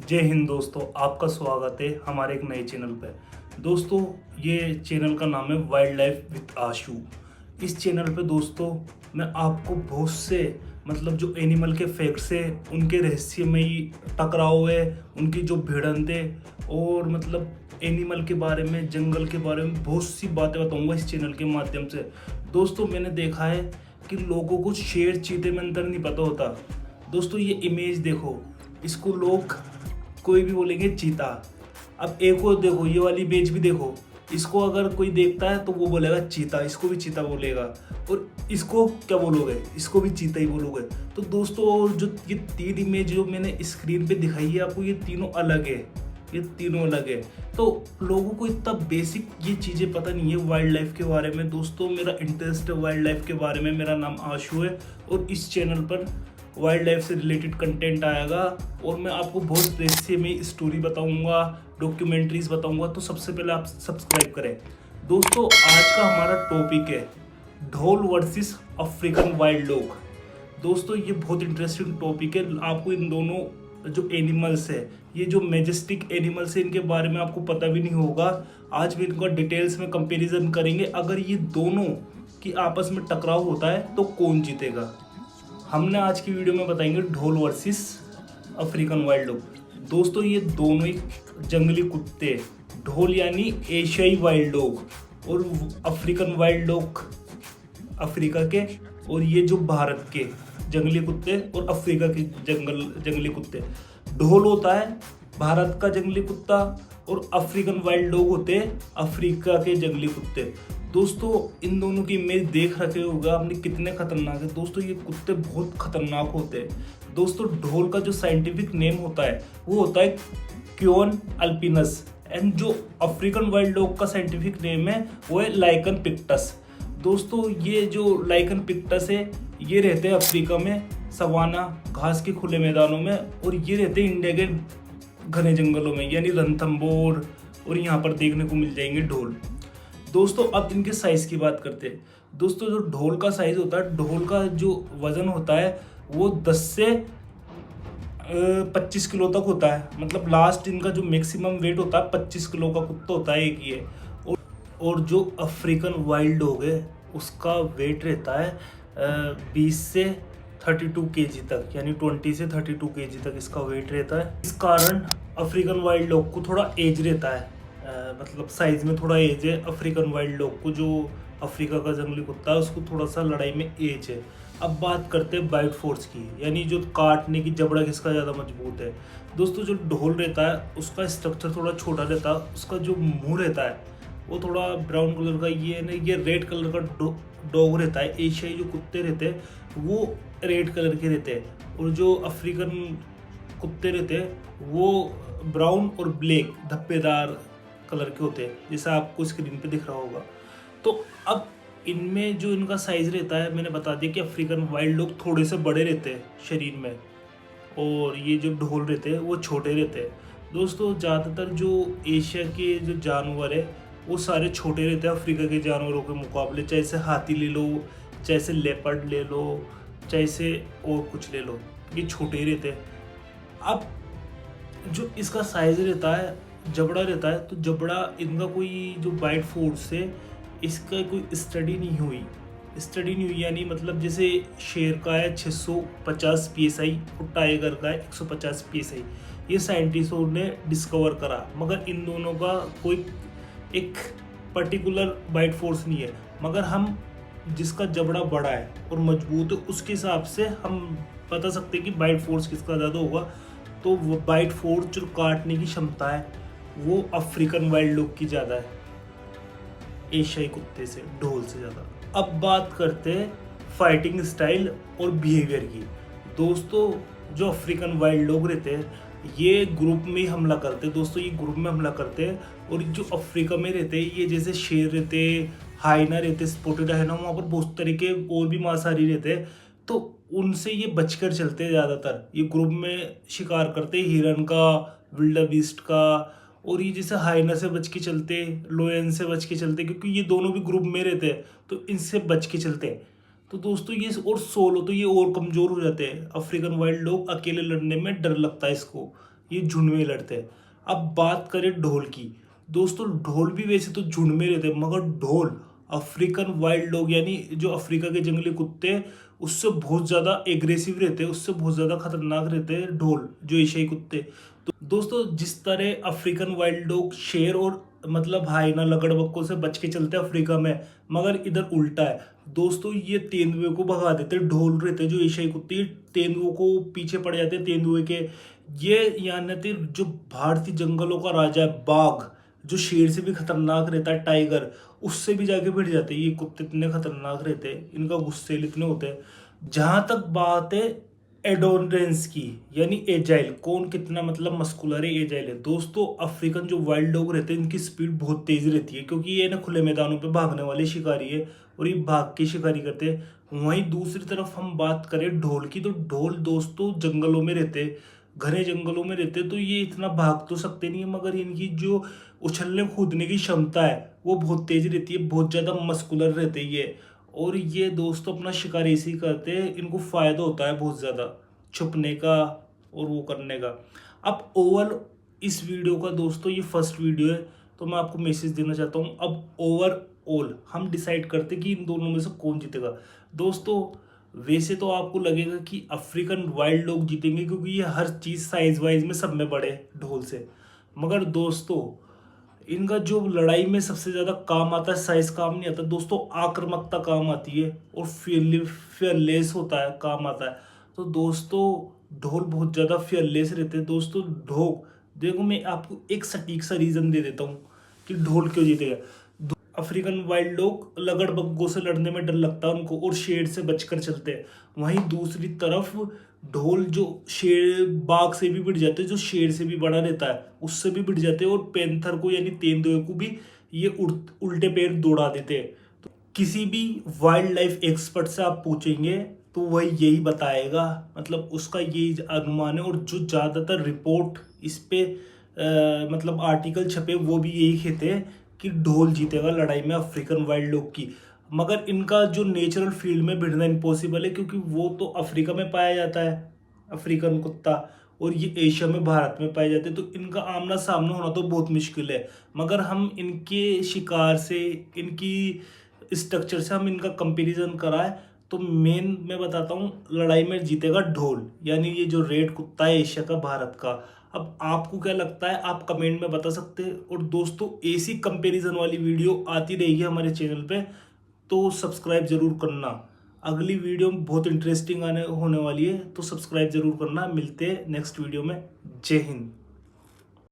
जय हिंद दोस्तों, आपका स्वागत है हमारे एक नए चैनल पे। दोस्तों, ये चैनल का नाम है वाइल्ड लाइफ विद आशु। इस चैनल पे दोस्तों मैं आपको बहुत से जो एनिमल के फैक्ट्स है, उनके रहस्यमयी टकराव है, उनकी जो भिड़ंत है और एनिमल के बारे में, जंगल के बारे में बहुत सी बातें बताऊंगा इस चैनल के माध्यम से। दोस्तों, मैंने देखा है कि लोगों को शेर चीते में अंतर नहीं पता होता। दोस्तों, ये इमेज देखो, इसको लोग कोई भी बोलेंगे चीता। अब एक और देखो, ये वाली इमेज भी देखो, इसको अगर कोई देखता है तो वो बोलेगा चीता, इसको भी चीता बोलेगा। और इसको क्या बोलोगे? इसको भी चीता ही बोलोगे। तो दोस्तों, जो ये तीन इमेज जो मैंने स्क्रीन पे दिखाई है आपको, ये तीनों अलग है, ये तीनों अलग है। तो लोगों को इतना बेसिक ये चीज़ें पता नहीं है वाइल्ड लाइफ के बारे में। दोस्तों, मेरा इंटरेस्ट है वाइल्ड लाइफ के बारे में। मेरा नाम आशु है और इस चैनल पर वाइल्ड लाइफ से रिलेटेड कंटेंट आएगा और मैं आपको बहुत रहस्यमयी स्टोरी बताऊंगा, डॉक्यूमेंट्रीज बताऊंगा। तो सबसे पहले आप सब्सक्राइब करें। दोस्तों, आज का हमारा टॉपिक है ढोल वर्सेस अफ्रीकन वाइल्ड डॉग। दोस्तों, ये बहुत इंटरेस्टिंग टॉपिक है। आपको इन दोनों जो एनिमल्स है, ये जो मैजेस्टिक एनिमल्स है, इनके बारे में आपको पता भी नहीं होगा। आज भी इनका डिटेल्स में कंपैरिजन करेंगे। अगर ये दोनों की आपस में टकराव होता है तो कौन जीतेगा, हमने आज की वीडियो में बताएंगे ढोल वर्सेस अफ्रीकन वाइल्ड डॉग। दोस्तों, ये दोनों ही जंगली कुत्ते, ढोल यानी एशियाई वाइल्ड डॉग और अफ्रीकन वाइल्ड डॉग अफ्रीका के, और ये जो भारत के जंगली कुत्ते और अफ्रीका के जंगली कुत्ते। ढोल होता है भारत का जंगली कुत्ता और अफ्रीकन वाइल्ड डॉग होते हैं अफ्रीका के जंगली कुत्ते। दोस्तों, इन दोनों की इमेज देख रखे होगा आपने, कितने खतरनाक है। दोस्तों, ये कुत्ते बहुत खतरनाक होते हैं। दोस्तों, ढोल का जो साइंटिफिक नेम होता है वो होता है क्योन अल्पिनस, एंड जो अफ्रीकन वाइल्ड डॉग का साइंटिफिक नेम है वो है लाइकन पिक्टस। दोस्तों, ये जो लाइकन पिक्टस है, ये रहते हैं अफ्रीका में, सवाना घास के खुले मैदानों में, और ये रहते हैं इंडिया के घने जंगलों में, यानी रणथंभौर, और यहाँ पर देखने को मिल जाएंगे ढोल। दोस्तों, अब इनके साइज की बात करते हैं। दोस्तों, जो ढोल का साइज होता है, ढोल का जो वजन होता है वो 10 से 25 किलो तक होता है। लास्ट इनका जो मैक्सिमम वेट होता है 25 किलो का कुत्ता होता है एक ये। और जो अफ्रीकन वाइल्ड डॉग है उसका वेट रहता है 20 से 32 केजी तक, यानी 20 से 32 केजी तक इसका वेट रहता है। इस कारण अफ्रीकन वाइल्ड डॉग को थोड़ा एज रहता है, साइज में थोड़ा एज है अफ्रीकन वाइल्ड डॉग को। जो अफ्रीका का जंगली कुत्ता है उसको थोड़ा सा लड़ाई में एज है। अब बात करते हैं बाइट फोर्स की, यानी जो काटने की जबड़ा किसका ज़्यादा मजबूत है। दोस्तों, जो ढोल रहता है उसका स्ट्रक्चर थोड़ा छोटा रहता है, उसका जो मुंह रहता है वो थोड़ा ब्राउन कलर का, ये रेड कलर का डॉग रहता है। एशियाई जो कुत्ते रहते हैं वो रेड कलर के रहते हैं, और जो अफ्रीकन कुत्ते रहते हैं वो ब्राउन और ब्लैक धब्बेदार कलर के होते हैं, जैसा आपको स्क्रीन पे दिख रहा होगा। तो अब इनमें जो इनका साइज रहता है, मैंने बता दिया कि अफ्रीकन वाइल्ड डॉग थोड़े से बड़े रहते हैं शरीर में, और ये जो ढोल रहते हैं वो छोटे रहते हैं। दोस्तों, ज़्यादातर जो एशिया के जो जानवर है वो सारे छोटे रहते हैं अफ्रीका के जानवरों के मुकाबले। चाहे से हाथी ले लो, चाहे से लेपर्ड ले लो, चाहे से और कुछ ले लो, ये छोटे ही रहते हैं। अब जो इसका साइज रहता है, जबड़ा रहता है, तो जबड़ा इनका कोई जो बाइट फोर्स है इसका कोई स्टडी नहीं हुई। यानी जैसे शेर का है 650 psi और टाइगर का है 150 psi। ये साइंटिस्टों ने डिस्कवर करा, मगर इन दोनों का कोई एक पर्टिकुलर बाइट फोर्स नहीं है। मगर हम जिसका जबड़ा बड़ा है और मजबूत है उसके हिसाब से हम बता सकते हैं कि बाइट फोर्स किसका ज़्यादा होगा। तो वो बाइट फोर्स जो काटने की क्षमता है वो अफ्रीकन वाइल्ड डॉग की ज़्यादा है, एशियाई कुत्ते से, ढोल से ज़्यादा। अब बात करते हैं फाइटिंग स्टाइल और बिहेवियर की। दोस्तों, जो अफ्रीकन वाइल्ड डॉग रहते हैं ये ग्रुप में ही हमला करते हैं। दोस्तों, ये ग्रुप में हमला करते हैं, और जो अफ्रीका में रहते हैं ये जैसे शेर रहते हैं, हाइना रहते, स्पॉटेड हाइना, वहाँ पर बहुत तरीके और भी मांसाहारी रहते हैं, तो उनसे ये बचकर चलते हैं। ज़्यादातर ये ग्रुप में शिकार करते हैं हिरन का, विल्डरबीस्ट का, और ये जैसे हाइना से बच के चलते, लोयन से बच के चलते, क्योंकि ये दोनों भी ग्रुप में रहते हैं तो इनसे बच के चलते हैं। तो दोस्तों, ये और सोलो तो ये और कमज़ोर हो जाते हैं। अफ्रीकन वाइल्ड डॉग अकेले लड़ने में डर लगता है इसको, ये झुंड में लड़ते हैं। अब बात करें ढोल की, दोस्तों ढोल भी वैसे तो झुंड में रहते हैं, मगर ढोल अफ्रीकन वाइल्ड डॉग यानी जो अफ्रीका के जंगली कुत्ते हैं उससे बहुत ज़्यादा एग्रेसिव रहते हैं, उससे बहुत ज़्यादा खतरनाक रहते हैं ढोल जो एशियाई कुत्ते। तो दोस्तों जिस तरह अफ्रीकन वाइल्ड डॉग शेर और मतलब हाइना लगड़बग्गों से बच के चलते हैं अफ्रीका में, मगर इधर उल्टा है दोस्तों, ये तेंदुए को भगा देते हैं। ढोल रहते हैं जो एशियाई कुत्ते तेंदुओं को पीछे पड़ जाते हैं तेंदुए के। ये यानी जो भारतीय जंगलों का राजा है बाघ, जो शेर से भी खतरनाक रहता है, टाइगर, उससे भी जाके भिड़ जाते हैं। ये कुत्ते इतने खतरनाक रहते हैं, इनका गुस्से इतने होते हैं। जहां तक बात है एडोरेंस की यानी एजाइल, कौन कितना मतलब मस्कुलर है, एजाइल है दोस्तों। अफ्रीकन जो वाइल्ड डॉग रहते हैं इनकी स्पीड बहुत तेज रहती है, क्योंकि ये ना खुले मैदानों पे भागने वाले शिकारी है और ये भाग के शिकारी करते हैं। वहीं दूसरी तरफ हम बात करें ढोल की, तो ढोल दोस्तों जंगलों में रहते हैं, घने जंगलों में रहते हैं, तो ये इतना भाग तो सकते नहीं है, मगर इनकी जो उछलने कूदने की क्षमता है वो बहुत तेज रहती है, बहुत ज़्यादा मस्कुलर रहते हैं ये। और ये दोस्तों अपना शिकार ऐसे ही करते हैं, इनको फायदा होता है बहुत ज़्यादा छुपने का और वो करने का। अब ओवरऑल इस वीडियो का दोस्तों ये फर्स्ट वीडियो है, तो मैं आपको मैसेज देना चाहता हूँ। अब ओवरऑल हम डिसाइड करते कि इन दोनों में से कौन जीतेगा। दोस्तों वैसे तो आपको लगेगा कि अफ्रीकन वाइल्ड डॉग जीतेंगे, क्योंकि ये हर चीज़ साइज वाइज में सब में बड़े ढोल से, मगर दोस्तों इनका जो लड़ाई में सबसे ज़्यादा काम आता है, साइज काम नहीं आता दोस्तों, आक्रामकता काम आती है और फियरलेस होता है काम आता है। तो दोस्तों ढोल बहुत ज़्यादा फियरलेस रहते हैं दोस्तों। ढोल देखो मैं आपको एक सटीक सा रीज़न दे देता हूँ कि ढोल क्यों जीतेगा। अफ्रीकन वाइल्ड डॉग लगड़बग्गों से लड़ने में डर लगता है उनको और शेर से बचकर चलते हैं। वहीं दूसरी तरफ ढोल जो शेर बाघ से भी भिड़ जाते हैं, जो शेर से भी बड़ा रहता है उससे भी भिड़ जाते हैं, और पैंथर को यानी तेंदुए को भी ये उल्टे पैर दौड़ा देते हैं। तो किसी भी वाइल्ड लाइफ एक्सपर्ट से आप पूछेंगे तो वही यही बताएगा, मतलब उसका यही अनुमान है। और जो ज़्यादातर रिपोर्ट इस पे मतलब आर्टिकल छपे वो भी यही कहते हैं कि ढोल जीतेगा लड़ाई में अफ्रीकन वाइल्ड डॉग की। मगर इनका जो नेचुरल फील्ड में भिड़ना इम्पॉसिबल है, क्योंकि वो तो अफ्रीका में पाया जाता है अफ्रीकन कुत्ता, और ये एशिया में भारत में पाए जाते हैं, तो इनका आमना सामना होना तो बहुत मुश्किल है। मगर हम इनके शिकार से, इनकी स्ट्रक्चर से हम इनका कंपैरिजन कराए तो मेन मैं बताता हूँ लड़ाई में जीतेगा ढोल, यानी ये जो रेड कुत्ता है एशिया का, भारत का। अब आपको क्या लगता है आप कमेंट में बता सकते हैं। और दोस्तों ऐसी कंपैरिजन वाली वीडियो आती रहेगी हमारे चैनल पे, तो सब्सक्राइब जरूर करना। अगली वीडियो बहुत इंटरेस्टिंग होने वाली है, तो सब्सक्राइब जरूर करना। मिलते हैं नेक्स्ट वीडियो में। जय हिंद।